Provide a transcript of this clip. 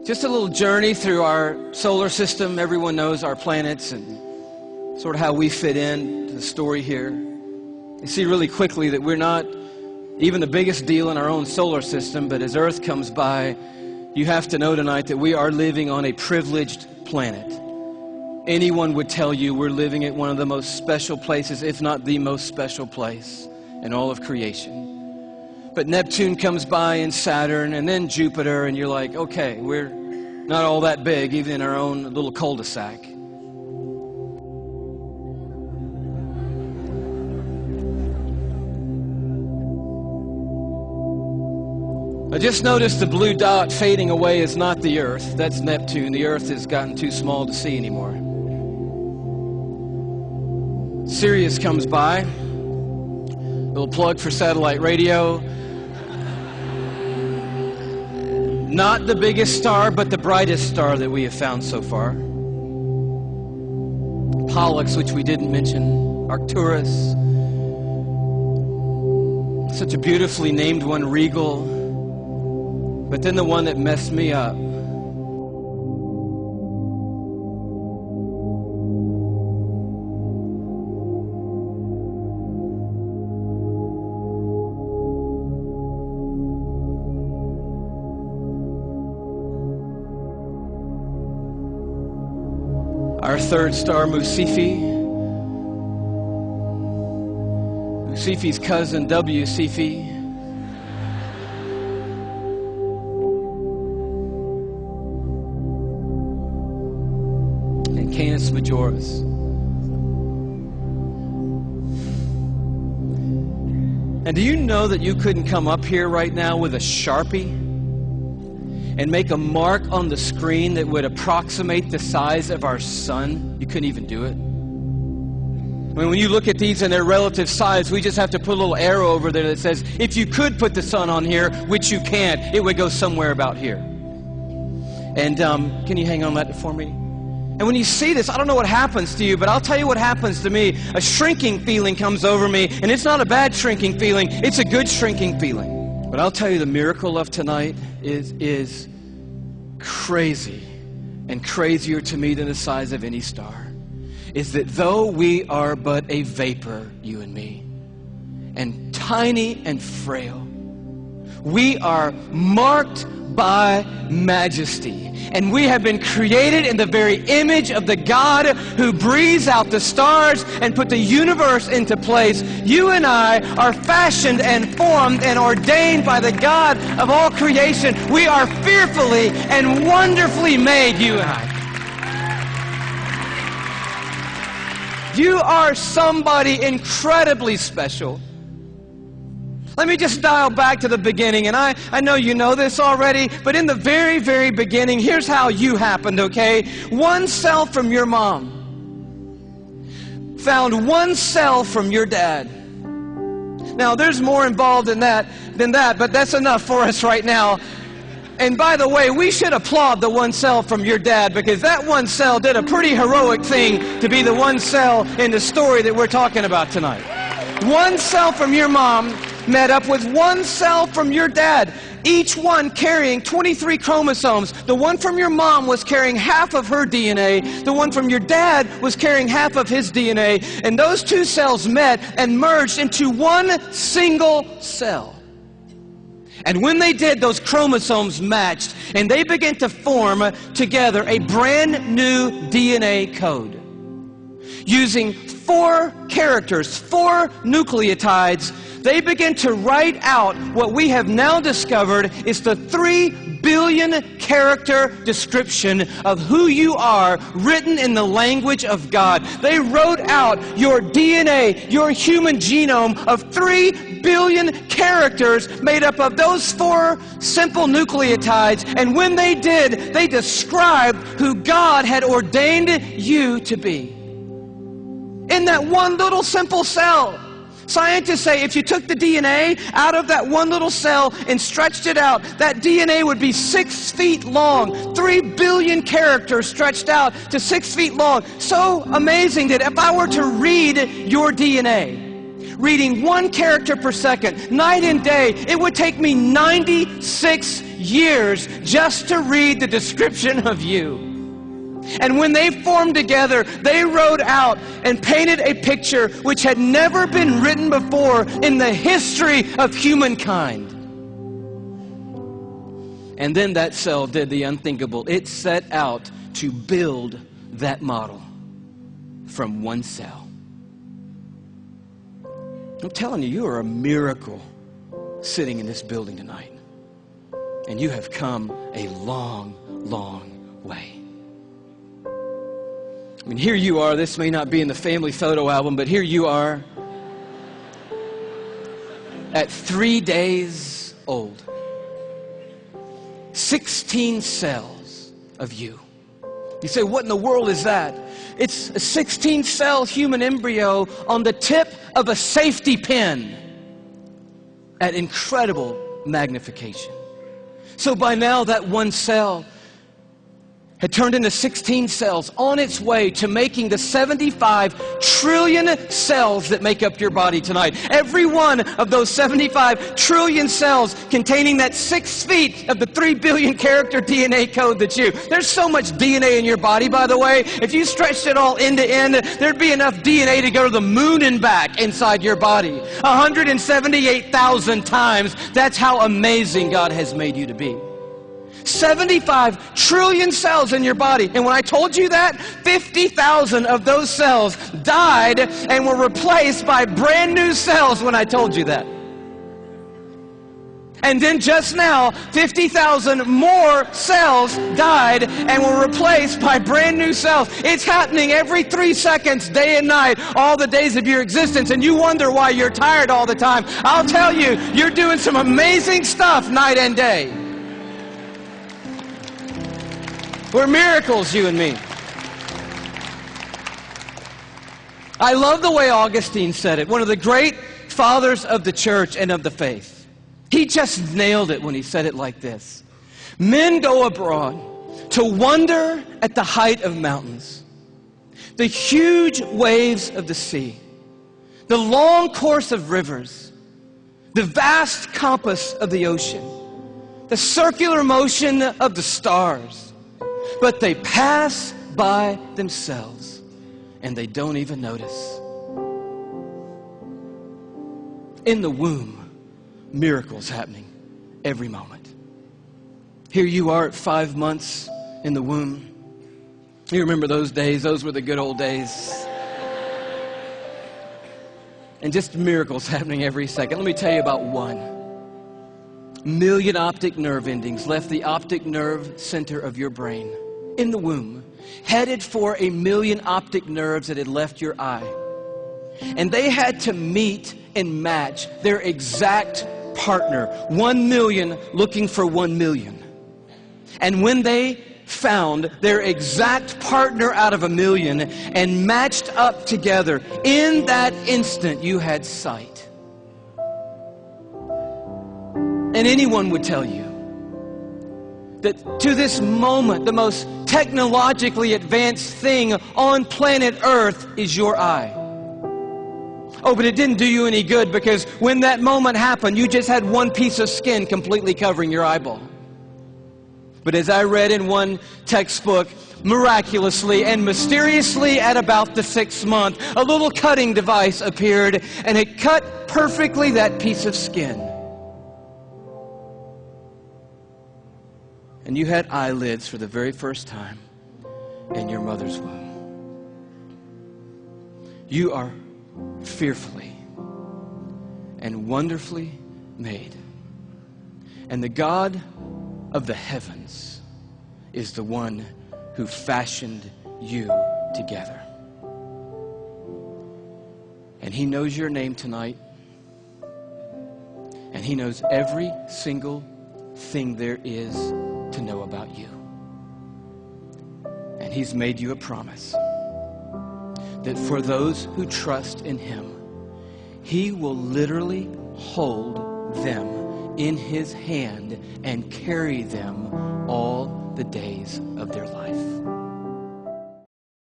Just a little journey through our solar system. Everyone knows our planets and sort of how we fit in to the story here. You see really quickly that we're not even the biggest deal in our own solar system, but as Earth comes by, you have to know tonight that we are living on a privileged planet. Anyone would tell you we're living at one of the most special places, if not the most special place in all of creation. But Neptune comes by and Saturn and then Jupiter, and you're like, okay, we're not all that big, even in our own little cul-de-sac. I just noticed the blue dot fading away is not the Earth. That's Neptune. The Earth has gotten too small to see anymore. Sirius comes by. Little plug for satellite radio. Not the biggest star, but the brightest star that we have found so far. Pollux, which we didn't mention. Arcturus. Such a beautifully named one, Regal. But then the one that messed me up. Our third star, Musifi. Musifi's cousin, W Cephei. And Canis Majoris. And do you know that you couldn't come up here right now with a Sharpie and make a mark on the screen that would approximate the size of our sun? You couldn't even do it. I mean, when you look at these in their relative size, we just have to put a little arrow over there that says, if you could put the sun on here, which you can't, it would go somewhere about here. And can you hang on that for me? And when you see this, I don't know what happens to you, but I'll tell you what happens to me. A shrinking feeling comes over me, and it's not a bad shrinking feeling, it's a good shrinking feeling. But I'll tell you, the miracle of tonight is crazy, and crazier to me than the size of any star, is that though we are but a vapor, you and me, and tiny and frail, we are marked by majesty. And we have been created in the very image of the God who breathes out the stars and put the universe into place. You and I are fashioned and formed and ordained by the God of all creation. We are fearfully and wonderfully made, you and I. You are somebody incredibly special. Let me just dial back to the beginning, and I know you know this already, but in the very, very beginning, here's how you happened, okay? One cell from your mom found one cell from your dad. Now, there's more involved in that than that, but that's enough for us right now. And by the way, we should applaud the one cell from your dad, because that one cell did a pretty heroic thing to be the one cell in the story that we're talking about tonight. One cell from your mom met up with one cell from your dad, each one carrying 23 chromosomes. The one from your mom was carrying half of her DNA. The one from your dad was carrying half of his DNA. And those two cells met and merged into one single cell. And when they did, those chromosomes matched, and they began to form together a brand new DNA code. Using 4 characters, 4 nucleotides, they begin to write out what we have now discovered is the 3 billion character description of who you are, written in the language of God. They wrote out your DNA, your human genome of 3 billion characters made up of those 4 simple nucleotides. And when they did, they described who God had ordained you to be. In that one little simple cell. Scientists say if you took the DNA out of that one little cell and stretched it out, that DNA would be 6 feet long. 3 billion characters stretched out to 6 feet long. So amazing that if I were to read your DNA, reading one character per second, night and day. It would take me 96 years just to read the description of you. And when they formed together, they wrote out and painted a picture which had never been written before in the history of humankind. And then that cell did the unthinkable. It set out to build that model from one cell. I'm telling you, you are a miracle sitting in this building tonight. And you have come a long, long way. I mean, here you are. This may not be in the family photo album, but here you are at 3 days old. 16 cells of you. You say, what in the world is that? It's a 16-cell human embryo on the tip of a safety pin at incredible magnification. So by now, that one cell had turned into 16 cells on its way to making the 75 trillion cells that make up your body tonight. Every one of those 75 trillion cells containing that 6 feet of the 3 billion character DNA code that's you. There's so much DNA in your body, by the way. If you stretched it all end to end, there'd be enough DNA to go to the moon and back inside your body. 178,000 times. That's how amazing God has made you to be. 75 trillion cells in your body. And when I told you that, 50,000 of those cells died and were replaced by brand new cells when I told you that. And then just now, 50,000 more cells died and were replaced by brand new cells. It's happening every 3 seconds, day and night, all the days of your existence. And you wonder why you're tired all the time. I'll tell you, you're doing some amazing stuff night and day. We're miracles, you and me. I love the way Augustine said it, one of the great fathers of the church and of the faith. He just nailed it when he said it like this. Men go abroad to wonder at the height of mountains, the huge waves of the sea, the long course of rivers, the vast compass of the ocean, the circular motion of the stars. But they pass by themselves, and they don't even notice. In the womb, miracles happening every moment. Here you are at 5 months in the womb. You remember those days? Those were the good old days. And just miracles happening every second. Let me tell you about one. Million optic nerve endings left the optic nerve center of your brain in the womb, headed for 1 million optic nerves that had left your eye. And they had to meet and match their exact partner, 1 million looking for 1 million. And when they found their exact partner out of 1 million and matched up together, in that instant you had sight. And anyone would tell you that to this moment, the most technologically advanced thing on planet Earth is your eye. Oh, but it didn't do you any good, because when that moment happened, you just had one piece of skin completely covering your eyeball. But as I read in one textbook, miraculously and mysteriously at about the 6th month, a little cutting device appeared, and it cut perfectly that piece of skin. And you had eyelids for the very first time in your mother's womb. You are fearfully and wonderfully made. And the God of the heavens is the one who fashioned you together. And He knows your name tonight. And He knows every single thing there is to know about you. And He's made you a promise that for those who trust in Him, He will literally hold them in His hand and carry them all the days of their life.